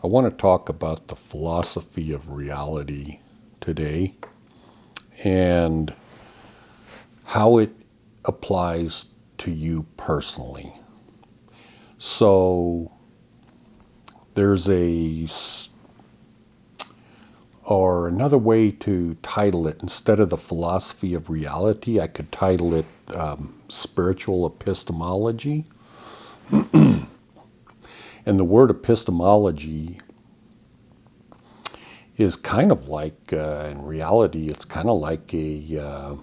I want to talk about the philosophy of reality today and how it applies to you personally. So there's or another way to title it, instead of the philosophy of reality, I could title it spiritual epistemology. And the word epistemology is kind of like, in reality, it's kind of like a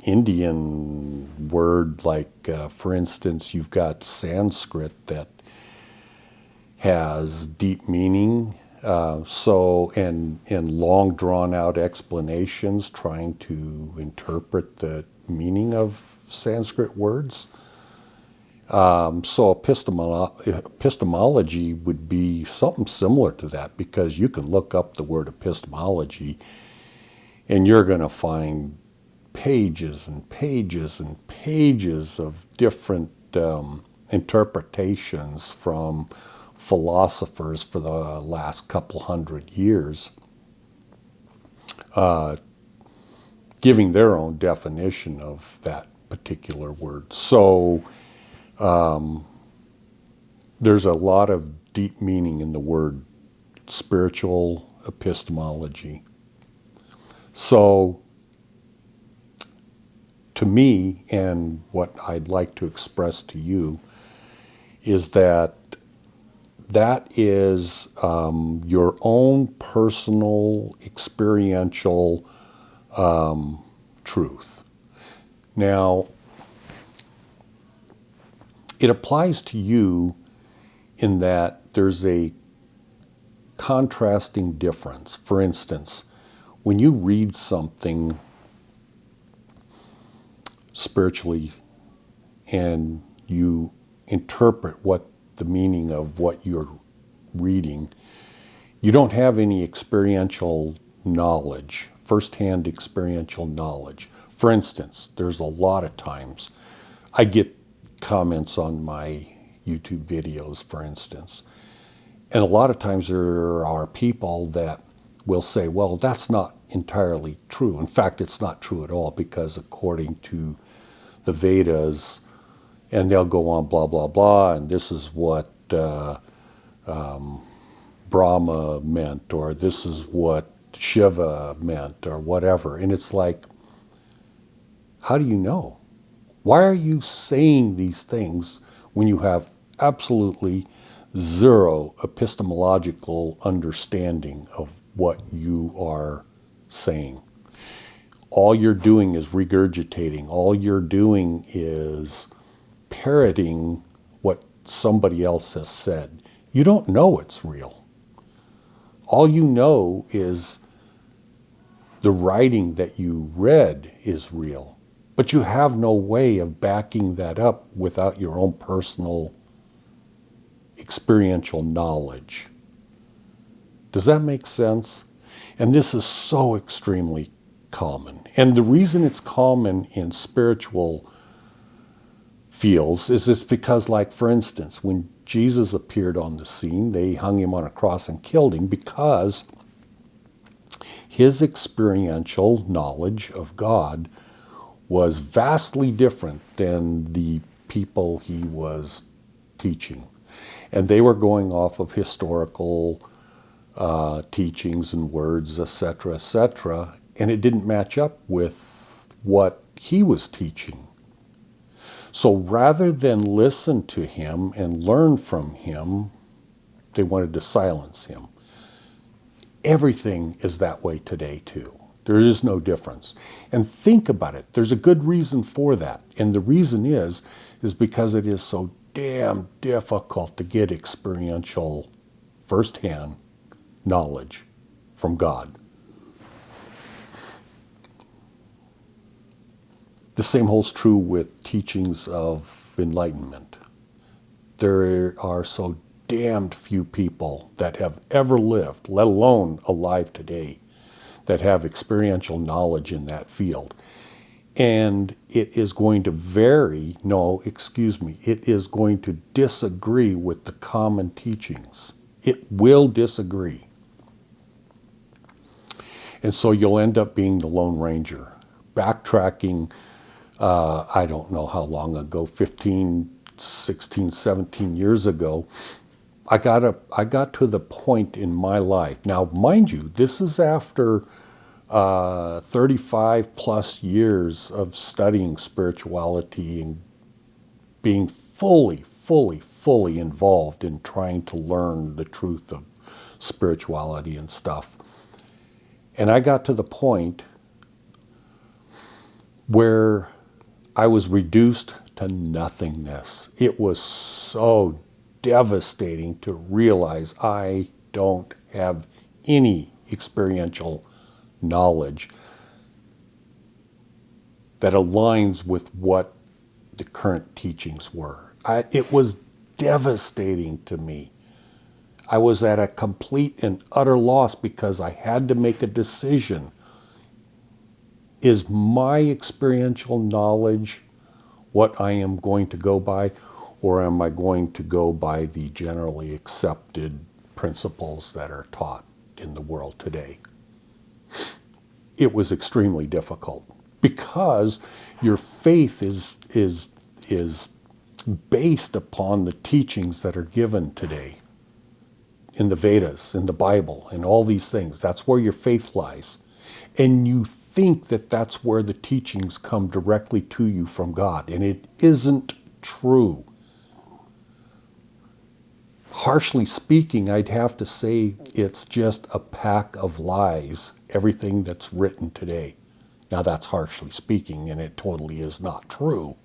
Indian word, like, for instance, you've got Sanskrit that has deep meaning, and long drawn out explanations trying to interpret the meaning of Sanskrit words. So epistemology would be something similar to that, because you can look up the word epistemology and you're going to find pages and pages and pages of different interpretations from philosophers for the last couple hundred years, giving their own definition of that particular word. So there's a lot of deep meaning in the word spiritual epistemology. So to me, and what I'd like to express to you, is that is your own personal experiential truth. Now, it applies to you in that there's a contrasting difference. For instance, when you read something spiritually and you interpret what the meaning of what you're reading, you don't have any experiential knowledge, firsthand experiential knowledge. For instance, there's a lot of times I get comments on my YouTube videos, for instance, and a lot of times there are people that will say, well, that's not entirely true. In fact, it's not true at all, because according to the Vedas, and they'll go on blah, blah, blah, and this is what Brahma meant, or this is what Shiva meant, or whatever. And it's like, how do you know? Why are you saying these things when you have absolutely zero epistemological understanding of what you are saying? All you're doing is regurgitating. All you're doing is parroting what somebody else has said. You don't know it's real. All you know is the writing that you read is real, but you have no way of backing that up without your own personal experiential knowledge. Does that make sense? And this is so extremely common. And the reason it's common in spiritual fields is it's because, like, for instance, when Jesus appeared on the scene, they hung him on a cross and killed him because his experiential knowledge of God was vastly different than the people he was teaching. And they were going off of historical teachings and words, etc., and it didn't match up with what he was teaching. So rather than listen to him and learn from him, they wanted to silence him. Everything is that way today too. There is no difference. And think about it. There's a good reason for that. And the reason is because it is so damn difficult to get experiential, firsthand knowledge from God. The same holds true with teachings of enlightenment. There are so damned few people that have ever lived, let alone alive today, that have experiential knowledge in that field. And it is going to it is going to disagree with the common teachings. It will disagree. And so you'll end up being the Lone Ranger, backtracking, I don't know how long ago, 15, 16, 17 years ago. I got to the point in my life. Now, mind you, this is after 35 plus years of studying spirituality and being fully involved in trying to learn the truth of spirituality and stuff. And I got to the point where I was reduced to nothingness. It was so devastating to realize I don't have any experiential knowledge that aligns with what the current teachings were. It was devastating to me. I was at a complete and utter loss because I had to make a decision. Is my experiential knowledge what I am going to go by, or am I going to go by the generally accepted principles that are taught in the world today? It was extremely difficult because your faith is based upon the teachings that are given today in the Vedas, in the Bible, and all these things. That's where your faith lies. And you think that that's where the teachings come directly to you from God, and it isn't true. Harshly speaking, I'd have to say it's just a pack of lies, everything that's written today. Now that's harshly speaking, and it totally is not true.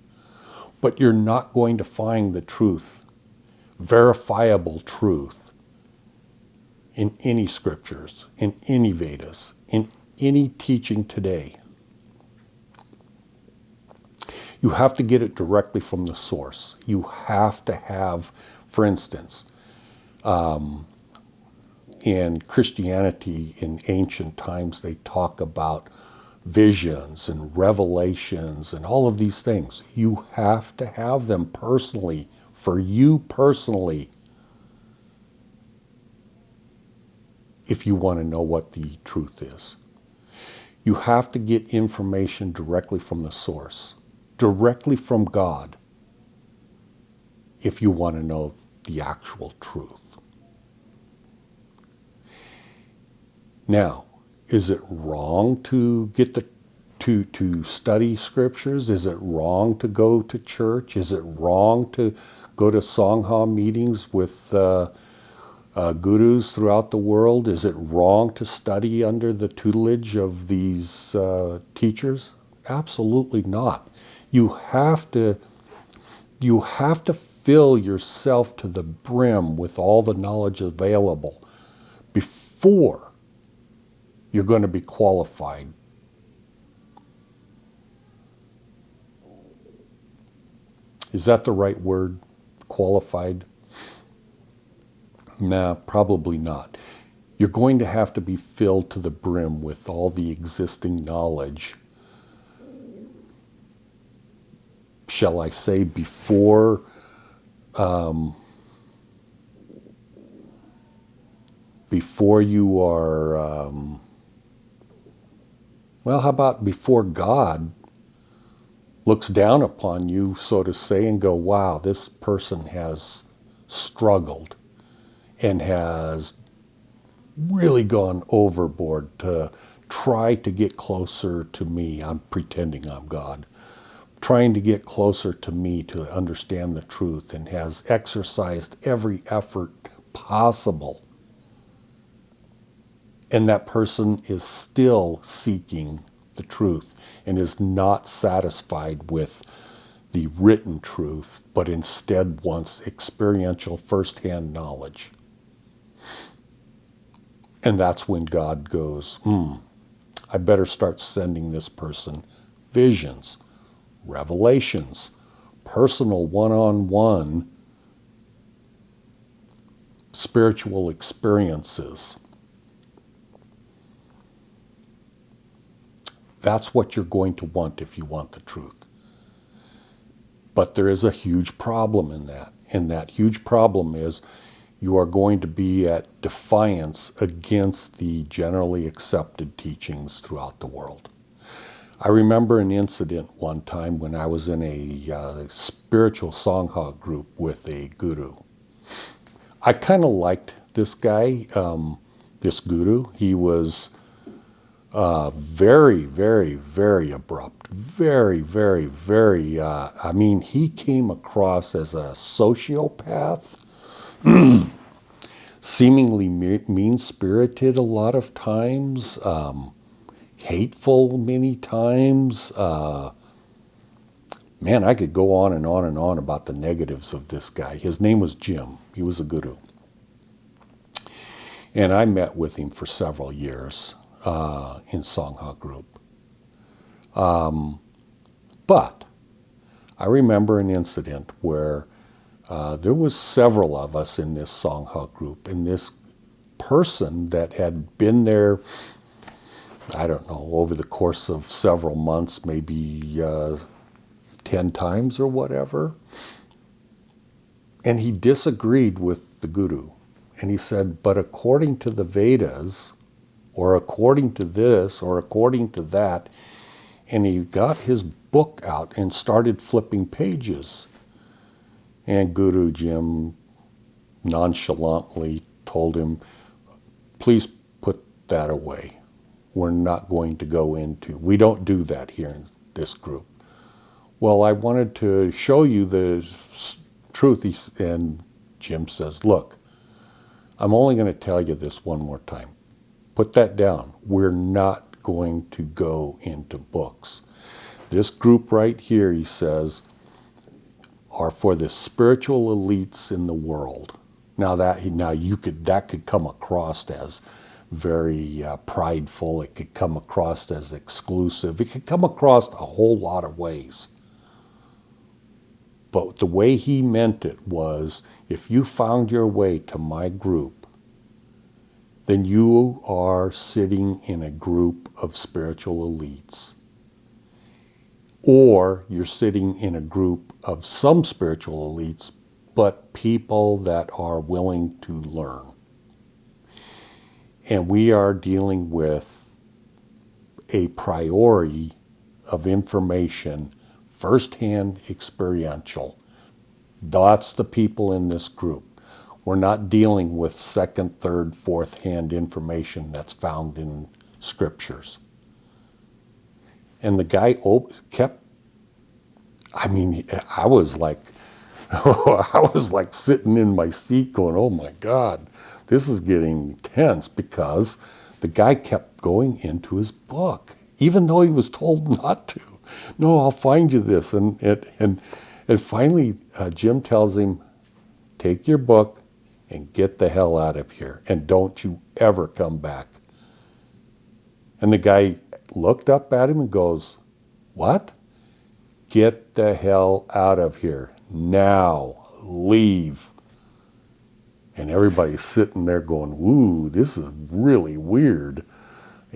But you're not going to find the truth, verifiable truth, in any scriptures, in any Vedas, in any teaching today. You have to get it directly from the source. You have to have, for instance, in Christianity in ancient times, they talk about visions and revelations and all of these things. You have to have them personally, for you personally, if you want to know what the truth is. You have to get information directly from the source, directly from God, if you want to know the actual truth. Now, is it wrong to get to study scriptures? Is it wrong to go to church? Is it wrong to go to Sangha meetings with gurus throughout the world? Is it wrong to study under the tutelage of these teachers? Absolutely not. You have to fill yourself to the brim with all the knowledge available before you're going to be qualified. Is that the right word? Qualified? Nah, probably not. You're going to have to be filled to the brim with all the existing knowledge. Shall I say before you are, well, how about before God looks down upon you, so to say, and go, wow, this person has struggled and has really gone overboard to try to get closer to me. I'm pretending I'm God. Trying to get closer to me to understand the truth, and has exercised every effort possible. And that person is still seeking the truth and is not satisfied with the written truth, but instead wants experiential first-hand knowledge. And that's when God goes, I better start sending this person visions, revelations, personal one-on-one spiritual experiences. That's what you're going to want if you want the truth. But there is a huge problem in that. And that huge problem is you are going to be at defiance against the generally accepted teachings throughout the world. I remember an incident one time when I was in a spiritual Sangha group with a guru. I kind of liked this guy, this guru. He was very, very, very abrupt. Very, very, very, he came across as a sociopath, seemingly mean-spirited a lot of times, hateful many times. Man, I could go on and on and on about the negatives of this guy. His name was Jim. He was a guru. And I met with him for several years in Sangha group. But I remember an incident where there was several of us in this Sangha group, and this person that had been there, I don't know, over the course of several months, maybe 10 times or whatever, and he disagreed with the guru. And he said, but according to the Vedas, or according to this, or according to that, and he got his book out and started flipping pages. And Guru Jim nonchalantly told him, please put that away. We're not going to go into, we don't do that here in this group. Well, I wanted to show you the truth. And Jim says, look, I'm only going to tell you this one more time. Put that down. We're not going to go into books. This group right here, he says, are for the spiritual elites in the world. Now that could come across as very prideful. It could come across as exclusive. It could come across a whole lot of ways. But the way he meant it was, if you found your way to my group, then you are sitting in a group of spiritual elites. Or you're sitting in a group of some spiritual elites, but people that are willing to learn. And we are dealing with a priority of information, firsthand experiential. That's the people in this group. We're not dealing with second, third, fourth hand information that's found in scriptures. And the guy kept, I was like, I was like sitting in my seat going, oh my God, this is getting intense, because the guy kept going into his book, even though he was told not to. No, I'll find you this. And finally, Jim tells him, take your book and get the hell out of here. And don't you ever come back. And the guy looked up at him and goes, what? Get the hell out of here. Now, leave. And everybody's sitting there going, ooh, this is really weird.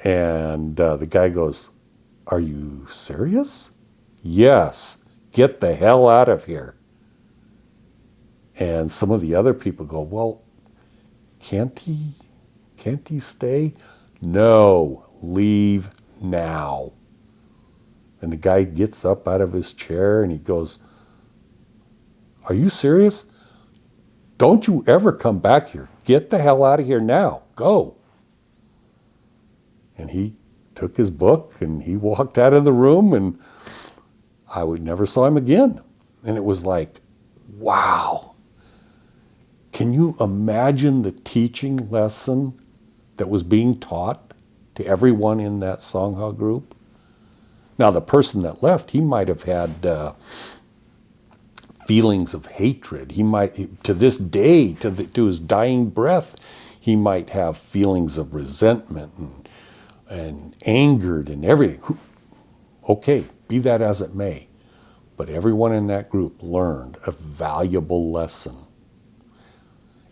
And the guy goes, are you serious? Yes, get the hell out of here. And some of the other people go, well, can't he stay? No, leave now. And the guy gets up out of his chair and he goes, are you serious? Don't you ever come back here. Get the hell out of here now. Go. And he took his book and he walked out of the room, and I never saw him again. And it was like, wow. Can you imagine the teaching lesson that was being taught to everyone in that Sangha group? Now, the person that left, he might have had feelings of hatred. He might, to this day, to his dying breath, he might have feelings of resentment and angered and everything. Okay, be that as it may. But everyone in that group learned a valuable lesson.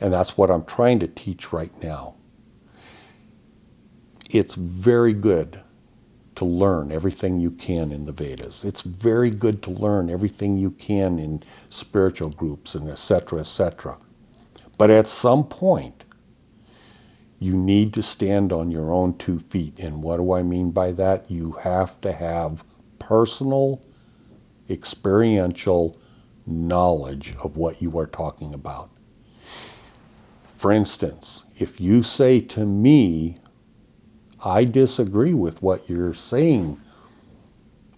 And that's what I'm trying to teach right now. It's very good to to learn everything you can in the Vedas. It's very good to learn everything you can in spiritual groups and etc., etc. But at some point, you need to stand on your own 2 feet. And what do I mean by that? You have to have personal, experiential knowledge of what you are talking about. For instance, if you say to me, I disagree with what you're saying,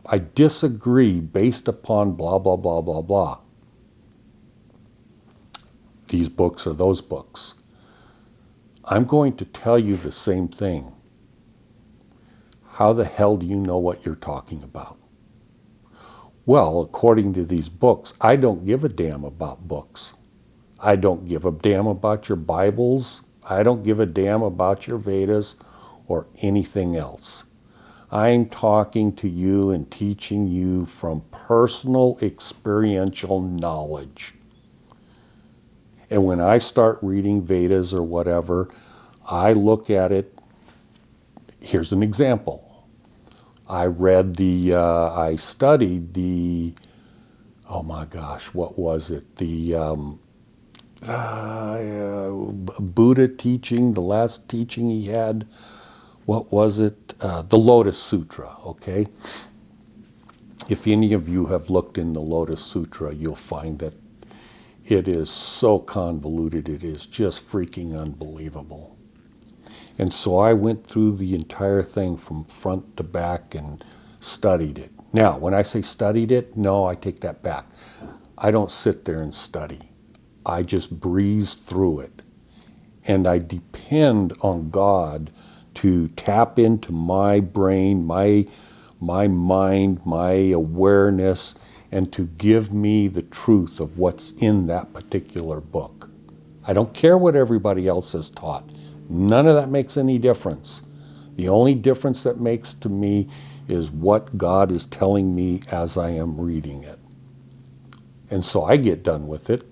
I disagree based upon blah, blah, blah, blah, blah. These books or those books. I'm going to tell you the same thing. How the hell do you know what you're talking about? Well, according to these books, I don't give a damn about books. I don't give a damn about your Bibles. I don't give a damn about your Vedas or anything else. I'm talking to you and teaching you from personal experiential knowledge. And when I start reading Vedas or whatever, I look at it. Here's an example. I studied the, oh my gosh, what was it? The Buddha teaching, the last teaching he had. What was it? The Lotus Sutra, okay? If any of you have looked in the Lotus Sutra, you'll find that it is so convoluted, it is just freaking unbelievable. And so I went through the entire thing from front to back and studied it. Now, when I say studied it, no, I take that back. I don't sit there and study. I just breeze through it. And I depend on God to tap into my brain, my mind, my awareness, and to give me the truth of what's in that particular book. I don't care what everybody else has taught. None of that makes any difference. The only difference that makes to me is what God is telling me as I am reading it. And so I get done with it,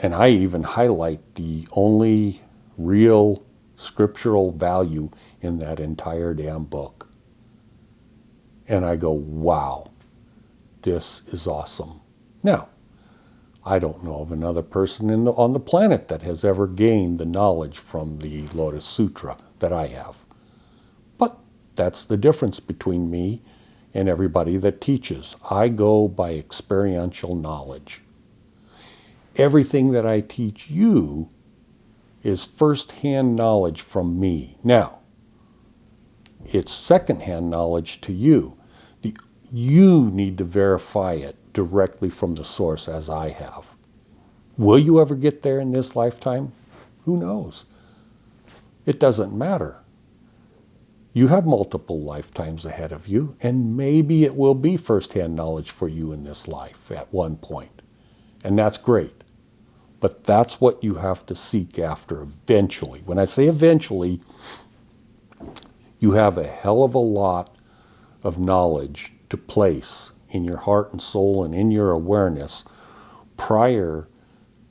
and I even highlight the only real scriptural value in that entire damn book. And I go, wow, this is awesome. Now, I don't know of another person on the planet that has ever gained the knowledge from the Lotus Sutra that I have. But that's the difference between me and everybody that teaches. I go by experiential knowledge. Everything that I teach you is first-hand knowledge from me. Now, it's second-hand knowledge to you. You need to verify it directly from the source as I have. Will you ever get there in this lifetime? Who knows? It doesn't matter. You have multiple lifetimes ahead of you, and maybe it will be first-hand knowledge for you in this life at one point. And that's great. But that's what you have to seek after eventually. When I say eventually, you have a hell of a lot of knowledge to place in your heart and soul and in your awareness prior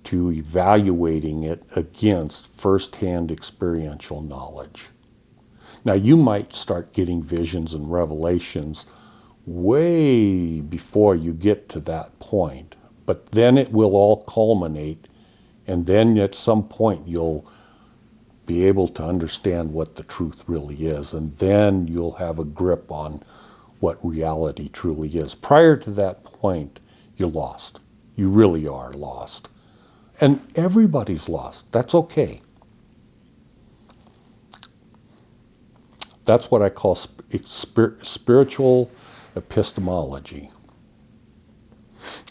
to evaluating it against first-hand experiential knowledge. Now, you might start getting visions and revelations way before you get to that point, but then it will all culminate, and then at some point you'll be able to understand what the truth really is, and then you'll have a grip on what reality truly is. Prior to that point, you're lost. You really are lost. And everybody's lost. That's okay. That's what I call spiritual epistemology.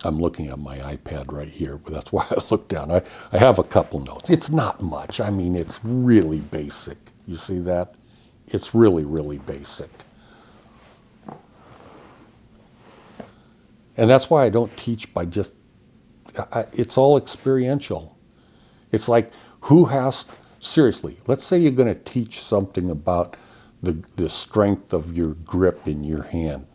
I'm looking at my iPad right here, but that's why I look down. I have a couple notes. It's not much. I mean, it's really basic. You see that? It's really, really basic. And that's why I don't teach by just, it's all experiential. It's like, seriously, let's say you're going to teach something about the strength of your grip in your hand.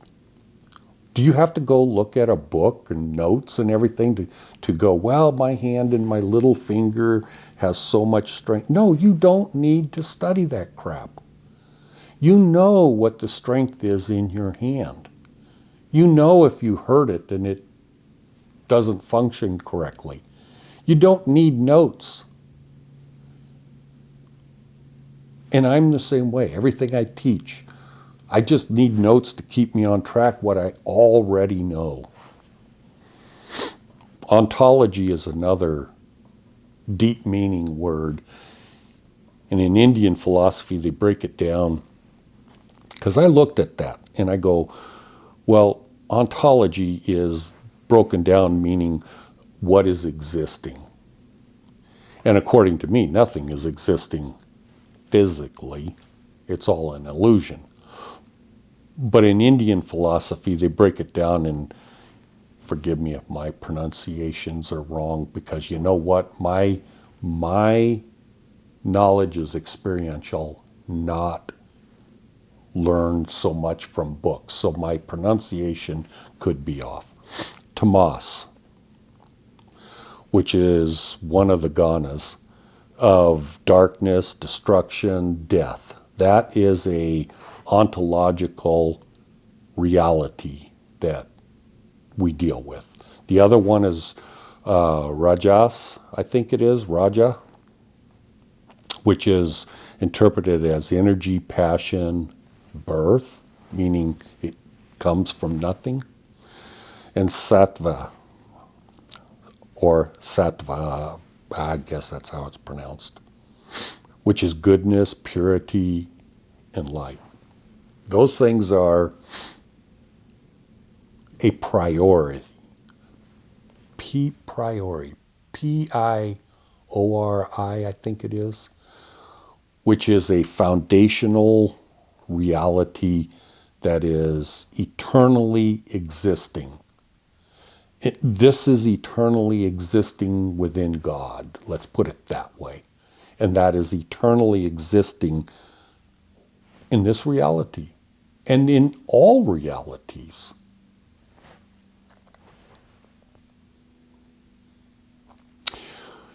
Do you have to go look at a book and notes and everything to go, well, my hand and my little finger has so much strength? No, you don't need to study that crap. You know what the strength is in your hand. You know if you hurt it and it doesn't function correctly. You don't need notes. And I'm the same way. Everything I teach, I just need notes to keep me on track what I already know. Ontology is another deep meaning word. And in Indian philosophy, they break it down. Because I looked at that and I go, well, ontology is broken down meaning what is existing. And according to me, nothing is existing physically. It's all an illusion. But in Indian philosophy, they break it down, and forgive me if my pronunciations are wrong, because you know what? My knowledge is experiential, not learned so much from books. So my pronunciation could be off. Tamas, which is one of the ganas of darkness, destruction, death. That is a ontological reality that we deal with. The other one is Rajas, I think it is, Raja, which is interpreted as energy, passion, birth, meaning it comes from nothing. And Sattva, or Sattva, I guess that's how it's pronounced, which is goodness, purity, and light. Those things are a priority. Priority. P-I-O-R-I, I think it is, which is a foundational reality that is eternally existing. This is eternally existing within God. Let's put it that way. And that is eternally existing in this reality and in all realities.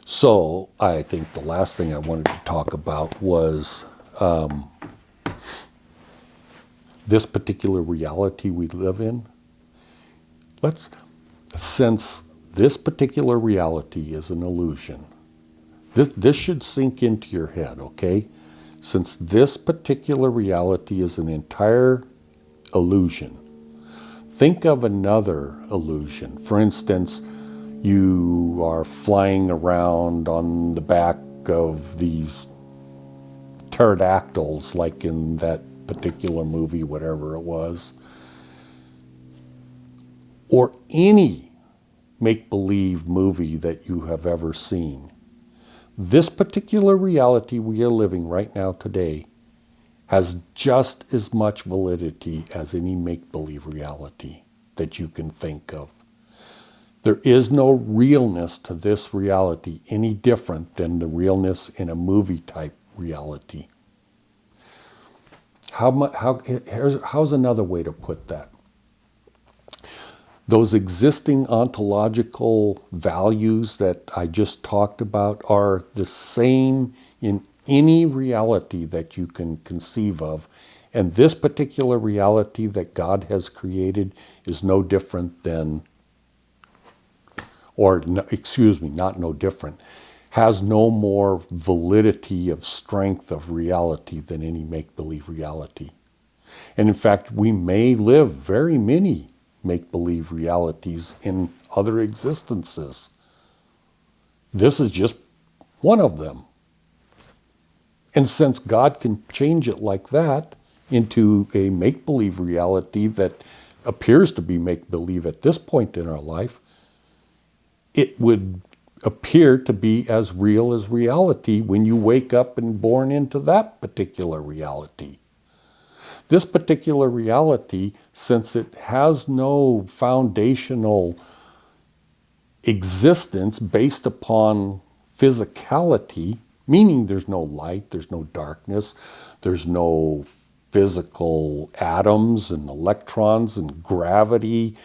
So I think the last thing I wanted to talk about was this particular reality we live in. Since this particular reality is an illusion, this should sink into your head, okay? Since this particular reality is an entire illusion, think of another illusion. For instance, you are flying around on the back of these pterodactyls, like in that particular movie, whatever it was, or any make-believe movie that you have ever seen. This particular reality we are living right now today has just as much validity as any make-believe reality that you can think of. There is no realness to this reality any different than the realness in a movie-type reality. How's another way to put that? Those existing ontological values that I just talked about are the same in any reality that you can conceive of. And this particular reality that God has created is no different than, not no different, has no more validity of strength of reality than any make-believe reality. And in fact, we may live very many make-believe realities in other existences. This is just one of them. And since God can change it like that into a make-believe reality that appears to be make-believe at this point in our life, it would appear to be as real as reality when you wake up and born into that particular reality. This particular reality, since it has no foundational existence based upon physicality, meaning there's no light, there's no darkness, there's no physical atoms and electrons and gravity.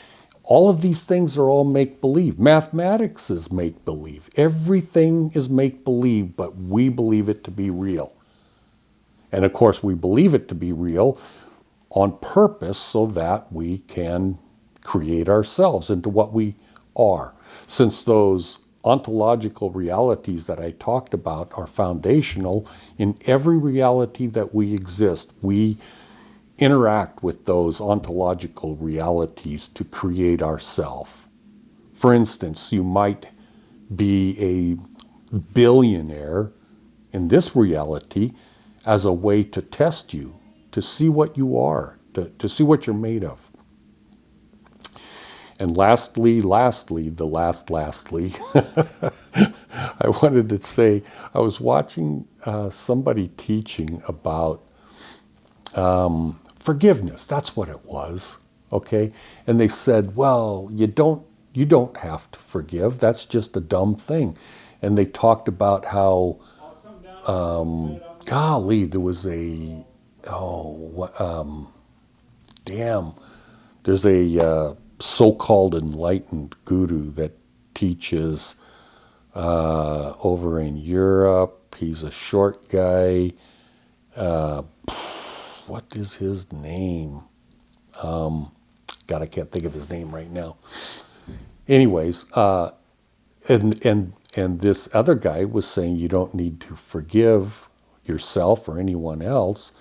All of these things are all make-believe. Mathematics is make-believe. Everything is make-believe, but we believe it to be real. And of course, we believe it to be real on purpose so that we can create ourselves into what we are. Since those ontological realities that I talked about are foundational in every reality that we exist, we interact with those ontological realities to create ourself. For instance, you might be a billionaire in this reality as a way to test you, to see what you are, to see what you're made of. And lastly, I wanted to say, I was watching somebody teaching about forgiveness. That's what it was, okay? And they said, well, you don't have to forgive. That's just a dumb thing. And they talked about how, golly, there was there's a so-called enlightened guru that teaches over in Europe. He's a short guy. What is his name? God, I can't think of his name right now. Anyways, and this other guy was saying you don't need to forgive yourself or anyone else,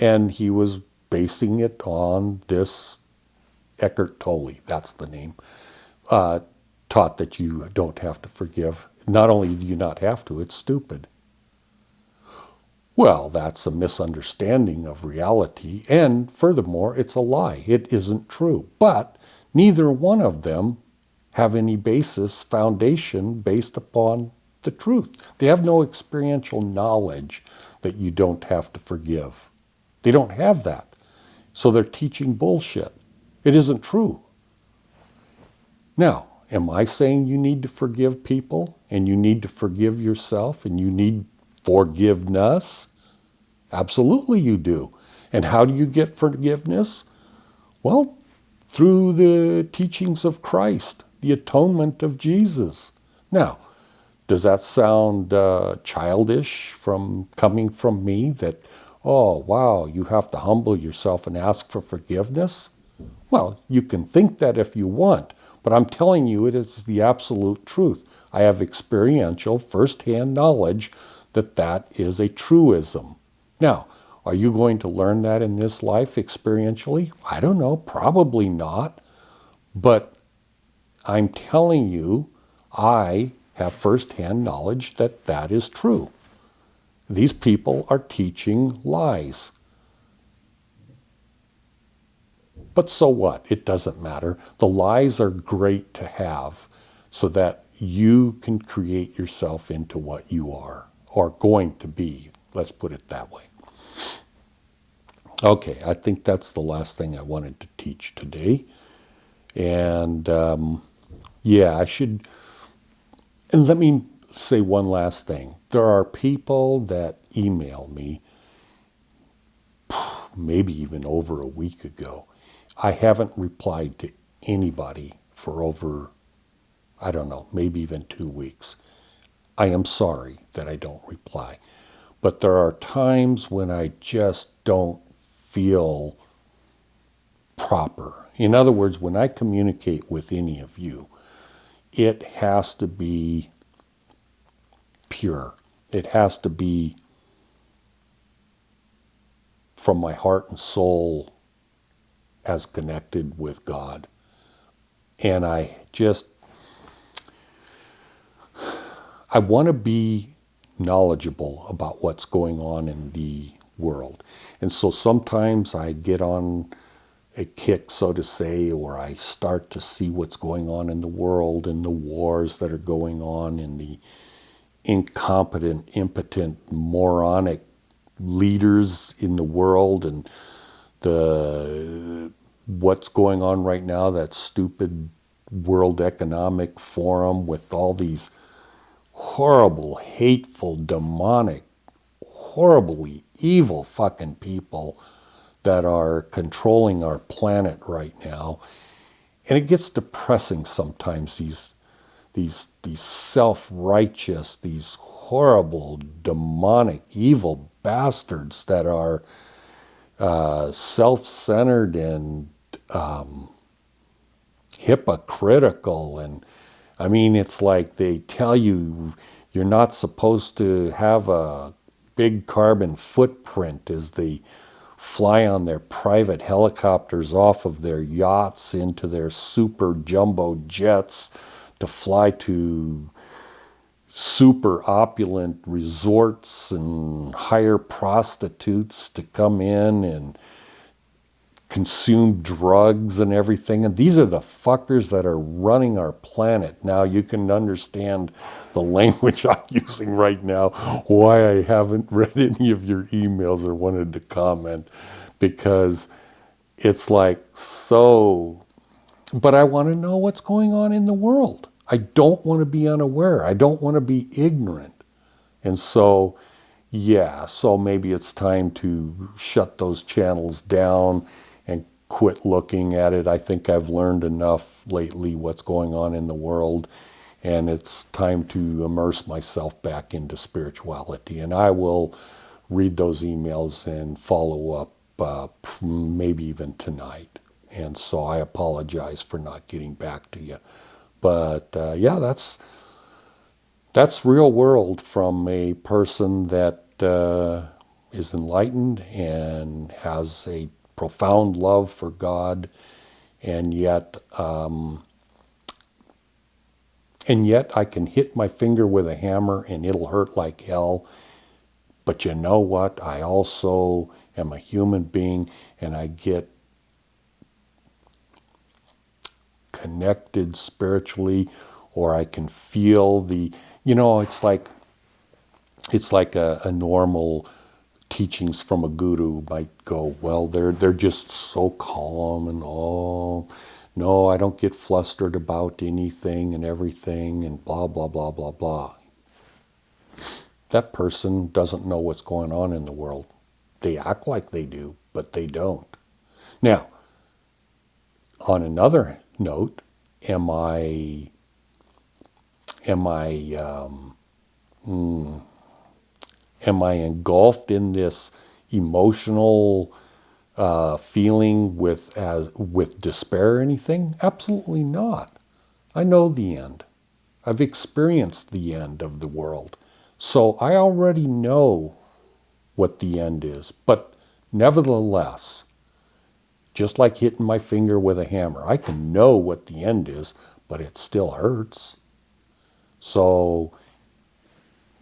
and he was basing it on this Eckhart Tolle, that's the name, taught that you don't have to forgive. Not only do you not have to, it's stupid. Well, that's a misunderstanding of reality, and furthermore, it's a lie. It isn't true. But neither one of them have any foundation based upon the truth. They have no experiential knowledge that you don't have to forgive. They don't have that. So they're teaching bullshit. It isn't true. Now, am I saying you need to forgive people and you need to forgive yourself and you need forgiveness? Absolutely you do. And how do you get forgiveness? Well, through the teachings of Christ, the atonement of Jesus. Now, does that sound childish coming from me that, oh, wow, you have to humble yourself and ask for forgiveness? Well, you can think that if you want, but I'm telling you it is the absolute truth. I have experiential, first-hand knowledge that that is a truism. Now, are you going to learn that in this life experientially? I don't know, probably not. But I'm telling you, I have first-hand knowledge that that is true. These people are teaching lies. But so what? It doesn't matter. The lies are great to have so that you can create yourself into what you are, or going to be. Let's put it that way. Okay, I think that's the last thing I wanted to teach today. And yeah, I should... And let me say one last thing. There are people that email me, maybe even over a week ago. I haven't replied to anybody for over, I don't know, maybe even 2 weeks. I am sorry that I don't reply. But there are times when I just don't feel proper. In other words, when I communicate with any of you, it has to be pure. It has to be from my heart and soul as connected with God. And I want to be knowledgeable about what's going on in the world. And so sometimes I get on a kick, so to say, or I start to see what's going on in the world and the wars that are going on and the incompetent, impotent, moronic leaders in the world and what's going on right now, that stupid World Economic Forum with all these horrible, hateful, demonic, horribly evil fucking people that are controlling our planet right now. And it gets depressing sometimes, these self-righteous, these horrible, demonic, evil bastards that are self-centered and hypocritical. And I mean, it's like they tell you you're not supposed to have a big carbon footprint as they fly on their private helicopters off of their yachts into their super jumbo jets to fly to super opulent resorts and hire prostitutes to come in and consume drugs and everything. And these are the fuckers that are running our planet. Now you can understand the language I'm using right now, why I haven't read any of your emails or wanted to comment, because it's like so, but I want to know what's going on in the world. I don't want to be unaware. I don't want to be ignorant. And so, yeah, so maybe it's time to shut those channels down and quit looking at it. I think I've learned enough lately what's going on in the world, and it's time to immerse myself back into spirituality. And I will read those emails and follow up maybe even tonight. And so I apologize for not getting back to you. But yeah, that's real world from a person that is enlightened and has a profound love for God, and yet I can hit my finger with a hammer and it'll hurt like hell. But you know what? I also am a human being, and I get connected spiritually, or I can feel the, it's like a normal teachings from a guru might go, well, they're just so calm and all. No, I don't get flustered about anything and everything and blah, blah, blah, blah, blah. That person doesn't know what's going on in the world. They act like they do, but they don't. Now, on another note, am I engulfed in this emotional feeling with despair or anything? Absolutely not. I know the end. I've experienced the end of the world. So I already know what the end is. But nevertheless, just like hitting my finger with a hammer, I can know what the end is, but it still hurts. So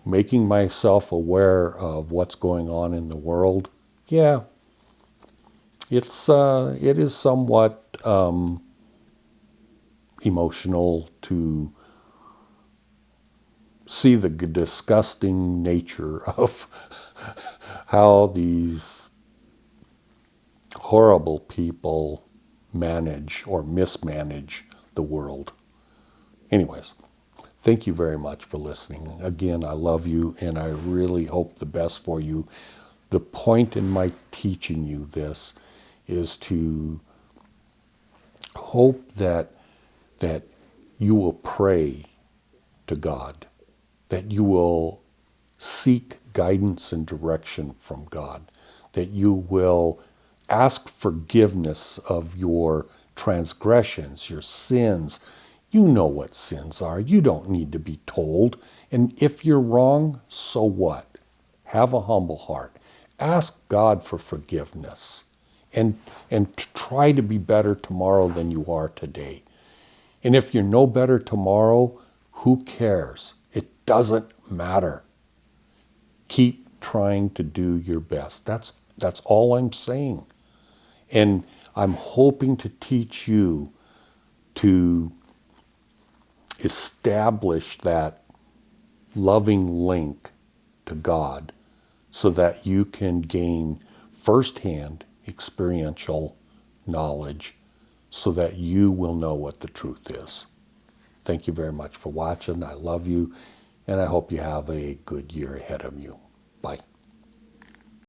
making myself aware of what's going on in the world, yeah, it is somewhat emotional to see the disgusting nature of how these horrible people manage or mismanage the world. Anyways, thank you very much for listening. Again, I love you, and I really hope the best for you. The point in my teaching you this is to hope that you will pray to God, that you will seek guidance and direction from God, that you will ask forgiveness of your transgressions, your sins. You know what sins are. You don't need to be told. And if you're wrong, so what? Have a humble heart. Ask God for forgiveness and to try to be better tomorrow than you are today. And if you're no better tomorrow, who cares? It doesn't matter. Keep trying to do your best. That's all I'm saying. And I'm hoping to teach you to establish that loving link to God so that you can gain firsthand experiential knowledge so that you will know what the truth is. Thank you very much for watching. I love you, and I hope you have a good year ahead of you. Bye.